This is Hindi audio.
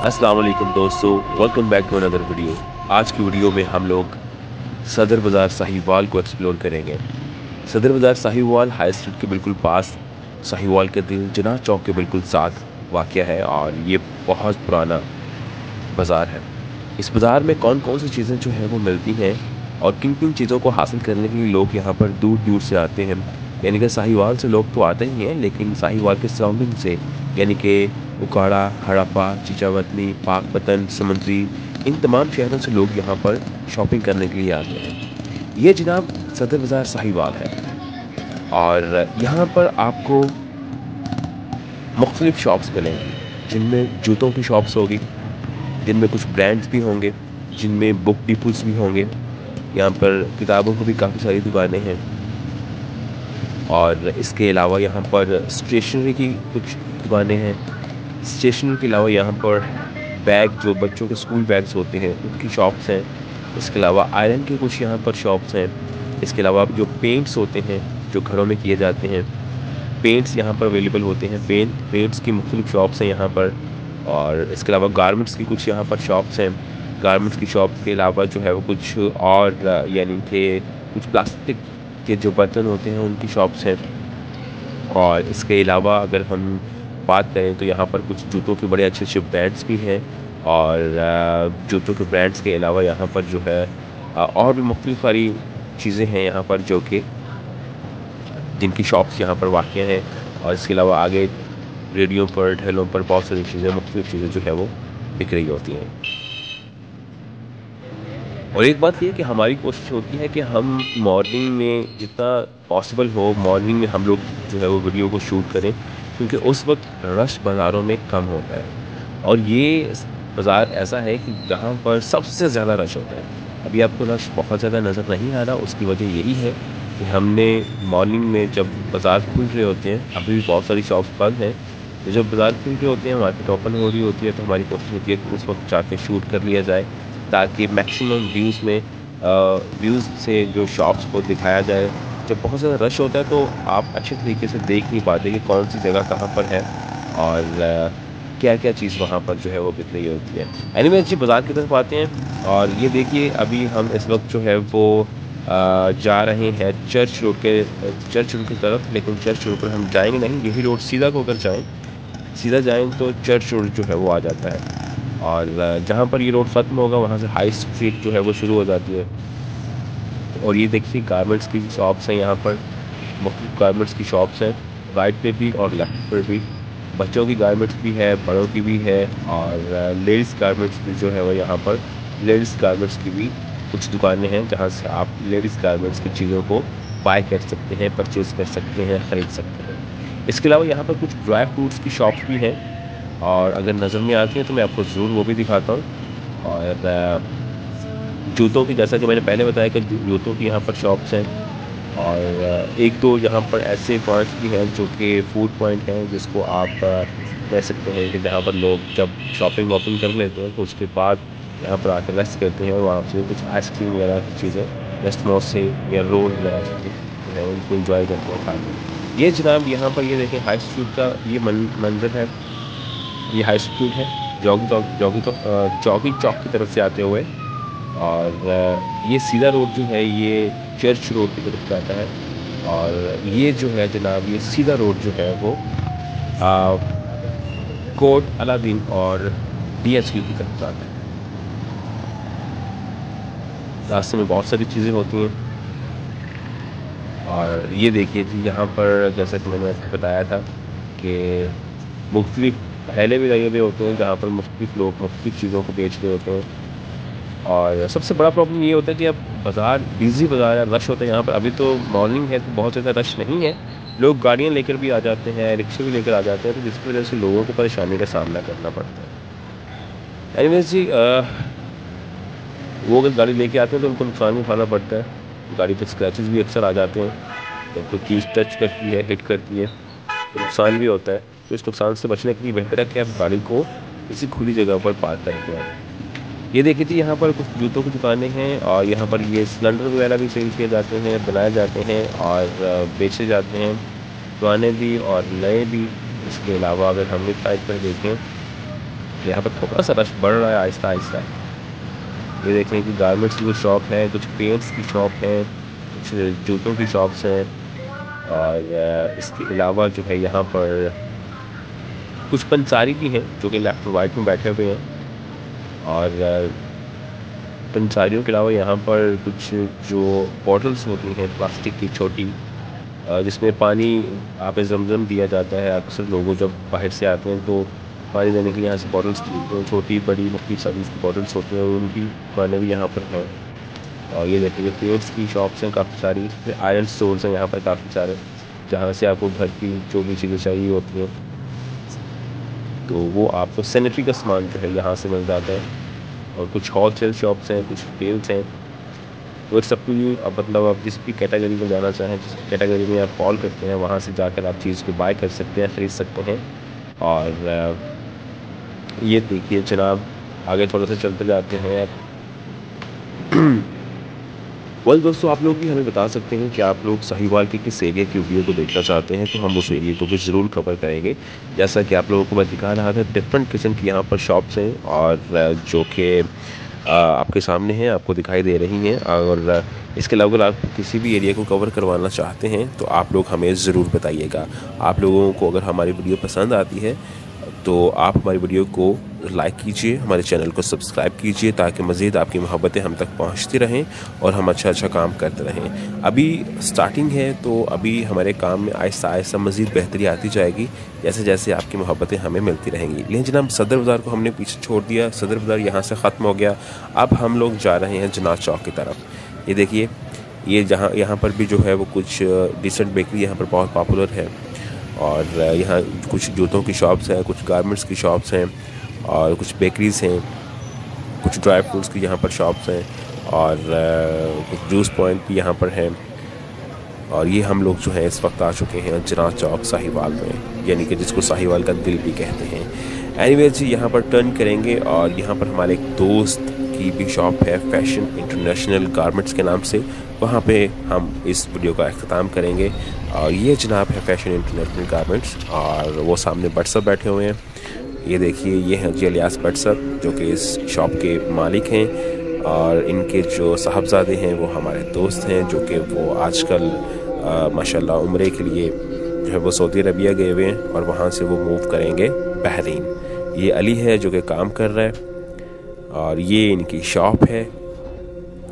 अस्सलाम वालेकुम दोस्तों, welcome back to another video. आज की वीडियो में हम लोग सदर बाज़ार साहिवाल को एक्सप्लोर करेंगे। सदर बाज़ार साहिवाल हाई स्ट्रीट के बिल्कुल पास, साहिवाल के दिल जिनाह चौक के बिल्कुल साथ वाक़या है और ये बहुत पुराना बाज़ार है। इस बाज़ार में कौन कौन सी चीज़ें जो हैं वो मिलती हैं और किन किन चीज़ों को हासिल करने के लिए लोग यहाँ पर दूर दूर से आते हैं। यानी कि साहिवाल से लोग तो आते ही हैं, लेकिन साहिवाल के सराउंडिंग से यानी कि उकाड़ा, हड़प्पा, चीचावतनी, पाकपतन, समुंदरी, इन तमाम शहरों से लोग यहाँ पर शॉपिंग करने के लिए आते हैं। ये जनाब सदर बाज़ार साहिवाल है और यहाँ पर आपको मुख्तलिफ़ शॉप्स मिलेंगी, जिनमें जूतों की शॉप्स होगी, जिनमें कुछ ब्रांड्स भी होंगे, जिनमें बुक डिपोज़ भी होंगे। यहाँ पर किताबों की भी काफ़ी सारी दुकानें हैं और इसके अलावा यहाँ पर स्टेशनरी की कुछ दुकानें हैं। स्टेशनरी के अलावा यहाँ पर बैग, जो बच्चों के स्कूल बैग्स होते हैं, उनकी शॉप्स हैं। इसके अलावा आयरन की कुछ यहाँ पर शॉप्स हैं। इसके अलावा जो पेंट्स होते हैं, जो घरों में किए जाते हैं, पेंट्स यहाँ पर अवेलेबल होते हैं। पेंट्स की मुख्तलिफ़ शॉप्स हैं यहाँ पर। और इसके अलावा गारमेंट्स की कुछ यहाँ पर शॉप्स हैं। गारमेंट्स की शॉप के अलावा जो है वो कुछ और यानी कि कुछ प्लास्टिक के जो बर्तन होते हैं उनकी शॉप्स हैं। और इसके अलावा अगर हम बात करें तो यहाँ पर कुछ जूतों के बड़े अच्छे अच्छे ब्रांड्स भी हैं। और जूतों के ब्रांड्स के अलावा यहाँ पर जो है और भी मुख्तलिफ़ सारी चीज़ें हैं यहाँ पर, जो कि जिनकी शॉप्स यहाँ पर वाक़या हैं। और इसके अलावा आगे रेडियो पर, ठेलों पर बहुत सारी चीज़ें, मुख्तलिफ़ चीज़ें जो है वो बिक रही होती हैं। और एक बात ये है कि हमारी कोशिश होती है कि हम मॉर्निंग में जितना पॉसिबल हो, मॉर्निंग में हम लोग जो है वो वीडियो को शूट करें, क्योंकि उस वक्त रश बाज़ारों में कम होता है। और ये बाज़ार ऐसा है कि जहाँ पर सबसे ज़्यादा रश होता है। अभी आपको रश बहुत ज़्यादा नज़र नहीं आ रहा, उसकी वजह यही है कि हमने मॉर्निंग में जब बाज़ार खुल रहे होते हैं, अभी भी बहुत सारी शॉप्स बंद हैं, तो जब बाज़ार खुल रहे होते हैं, मार्केट ओपन हो रही होती है, तो हमारी कोशिश होती है कि उस वक्त जाके शूट कर लिया जाए, ताकि मैक्सिमम व्यूज़ से जो शॉप्स को दिखाया जाए। जब बहुत ज़्यादा रश होता है तो आप अच्छे तरीके से देख नहीं पाते कि कौन सी जगह कहाँ पर है और क्या-क्या चीज़ वहाँ पर जो है वो बिक रही होती है। एनीवेज़ जी, बाज़ार की तरफ आते हैं और ये देखिए अभी हम इस वक्त जो है वो जा रहे हैं चर्च रोड की तरफ, लेकिन चर्च रोड पर हम जाएँगे नहीं, यही रोड सीधा होकर सीधा जाएँ तो चर्च रोड जो है वो आ जाता है। और जहाँ पर ये रोड ख़त्म होगा वहाँ से हाई स्ट्रीट जो है वो शुरू हो जाती है। और ये देखिए गारमेंट्स की शॉप्स हैं यहाँ पर, मुख्तलिफ़ गारमेंट्स की शॉप्स हैं, राइट पे भी और लेफ्ट पर भी। बच्चों की गारमेंट्स भी है, बड़ों की भी है और लेडीज़ गारमेंट्स भी जो है वो यहाँ पर, लेडीज़ गारमेंट्स की भी कुछ दुकानें हैं जहाँ से आप लेडीज़ गारमेंट्स की चीज़ों को बाय कर सकते हैं, परचेज़ कर सकते हैं, ख़रीद सकते हैं। इसके अलावा यहाँ पर कुछ ड्राई फ्रूट्स की शॉप्स भी हैं और अगर नज़र में आती हैं तो मैं आपको ज़रूर वो भी दिखाता हूँ। और जूतों की, जैसा कि मैंने पहले बताया कि जूतों की यहाँ पर शॉप्स हैं। और एक दो यहाँ पर ऐसे पॉइंट्स भी हैं जो कि फूड पॉइंट हैं, जिसको आप कह सकते हैं कि जहाँ पर लोग जब शॉपिंग वॉपिंग कर लेते हैं तो उसके बाद यहाँ पर आकर रेस्ट करते हैं और वहाँ से कुछ आइसक्रीम वगैरह की चीज़ें, या समोसे या रोल वगैरह चीज़ें जो है उनको इंजॉय करते हैं खाते हैं। ये जनाब यहाँ पर ये देखें, हाई स्ट्रीट का ये मंजर है। ये हाई स्ट्रीट है, जॉगी चौक की तरफ से आते हुए। और ये सीधा रोड जो है ये चर्च रोड की तरफ जाता है। और ये जो है जनाब, ये सीधा रोड जो है वो आ, कोट अलादीन और डीएसयू की तरफ जाता है। रास्ते में बहुत सारी चीज़ें होती हैं। और ये देखिए जी, यहाँ पर जैसा कि मैंने आपको बताया था कि मुख्तलिफ ठेले भी लगे हुए होते हैं जहाँ पर मुख्तलिफ लोग मुख्तलिफ चीज़ों को बेच रहे होते हैं। और सबसे बड़ा प्रॉब्लम ये होता है कि अब बाज़ार बिज़ी बाज़ार है, रश होता है यहाँ पर। अभी तो मॉर्निंग है तो बहुत ज़्यादा रश नहीं है। लोग गाड़ियाँ लेकर भी आ जाते हैं, रिक्शे भी लेकर आ जाते हैं, तो जिसकी वज़ह से लोगों को परेशानी का सामना करना पड़ता है। एनीवेज़ जी, वो अगर गाड़ी लेके आते हैं तो उनको नुकसान भी उठाना पड़ता है। गाड़ी पे स्क्रैचेस भी अक्सर आ जाते हैं। जब कोई चीज़ टच करती है, हिट करती है, तो नुकसान भी होता है। तो इस नुकसान से बचने के लिए बेहतर है कि आप गाड़ी को किसी खुली जगह पर पार्क करके आएँ। ये देखिए जी, यहाँ पर कुछ जूतों की दुकानें हैं और यहाँ पर ये सिलेंडर वगैरह भी सेल किए जाते हैं, बनाए जाते हैं और बेचे जाते हैं, पुराने भी और नए भी। इसके अलावा अगर हम इस साइड पर देखें यहाँ पर थोड़ा सा रश बढ़ रहा है आहिस्ता आहिस्ता। ये देख लें कि गारमेंट्स की कुछ शॉप है, कुछ पेंट्स की शॉप है, कुछ जूतों की शॉप्स हैं, और इसके अलावा जो है यहाँ पर कुछ पंसारी भी हैं जो कि लेफ्ट और राइट में बैठे हुए हैं। और पंसारियों के अलावा यहाँ पर कुछ जो बॉटल्स होती हैं प्लास्टिक की छोटी, जिसमें पानी आप ज़मज़म दिया जाता है। अक्सर लोगों जब बाहर से आते हैं तो पानी देने के लिए यहाँ से बॉटल्स छोटी बड़ी मुख्तलिफ साइज़ की बॉटल्स होती हैं, उनकी दुकानें भी यहाँ पर हैं। और ये देखिए पेट्स की शॉप्स हैं काफ़ी सारी, आयरन स्टोर्स हैं यहाँ पर काफ़ी सारे, जहाँ से आपको घर की जो भी चीज़ें चाहिए होती हैं तो वो आपको सैनिटरी का सामान जो है यहाँ से मिल जाता है। और कुछ होलसेल शॉप्स हैं, कुछ रिटेल्स हैं। तो सब कुछ अब मतलब आप जिस भी कैटेगरी में जाना चाहें, जिस कैटेगरी में आप फॉल करते हैं, वहाँ से जाकर आप चीज़ को बाय कर सकते हैं, ख़रीद सकते हैं। और ये देखिए जनाब, आगे थोड़ा सा चलते जाते हैं। वेल दोस्तों, आप लोग भी हमें बता सकते हैं कि आप लोग साहिवाल के किस एरिया की वीडियो को देखना चाहते हैं, तो हम उस एरिया को भी ज़रूर कवर करेंगे। जैसा कि आप लोगों को मैं दिखा रहा था, डिफरेंट किस्म की यहाँ पर शॉप्स हैं और जो कि आपके सामने हैं, आपको दिखाई दे रही हैं। और इसके अलावा अगर आप किसी भी एरिया को कवर करवाना चाहते हैं तो आप लोग हमें ज़रूर बताइएगा। आप लोगों को अगर हमारी वीडियो पसंद आती है तो आप हमारी वीडियो को लाइक कीजिए, हमारे चैनल को सब्सक्राइब कीजिए, ताकि मज़ीद आपकी मोहब्बतें हम तक पहुंचती रहें और हम अच्छा काम करते रहें। अभी स्टार्टिंग है तो अभी हमारे काम में आहिस्ता आहिस्ता मज़ीद बेहतरी आती जाएगी, जैसे जैसे आपकी मोहब्बतें हमें मिलती रहेंगी। लेकिन जनाब, सदर बाज़ार को हमने पीछे छोड़ दिया, सदर बाज़ार यहाँ से ख़त्म हो गया। अब हम लोग जा रहे हैं जनाज चौक की तरफ। ये देखिए, ये यहाँ पर भी जो है वो कुछ डिसेंट बेकरी यहाँ पर बहुत पॉपुलर है। और यहाँ कुछ जूतों की शॉप्स हैं, कुछ गारमेंट्स की शॉप्स हैं, और कुछ बेकरीज़ हैं, कुछ ड्राई फ्रूट्स की यहाँ पर शॉप्स हैं, और कुछ जूस पॉइंट भी यहाँ पर हैं। और ये हम लोग जो है इस वक्त आ चुके हैं जनाज चौक साहिवाल में, यानी कि जिसको साहिवाल का दिल भी कहते हैं। एनीवेज, यहाँ पर टर्न करेंगे और यहाँ पर हमारे एक दोस्त की भी शॉप है, फैशन इंटरनेशनल गारमेंट्स के नाम से। वहाँ पे हम इस वीडियो का अख्ताम करेंगे। और ये जनाब है फैशन इंटरनेशनल गारमेंट्स, और वो सामने भट्ट साहब बैठे हुए हैं। ये देखिए, ये हैं जी इलियास भट्ट साहब, जो कि इस शॉप के मालिक हैं। और इनके जो साहबजादे हैं वो हमारे दोस्त हैं, जो कि वो आजकल माशाल्लाह उम्रे के लिए जो है वो सऊदी अरबिया गए हुए हैं, और वहाँ से वो मूव करेंगे बहरीन। ये अली है जो कि काम कर रहा है, और ये इनकी शॉप है।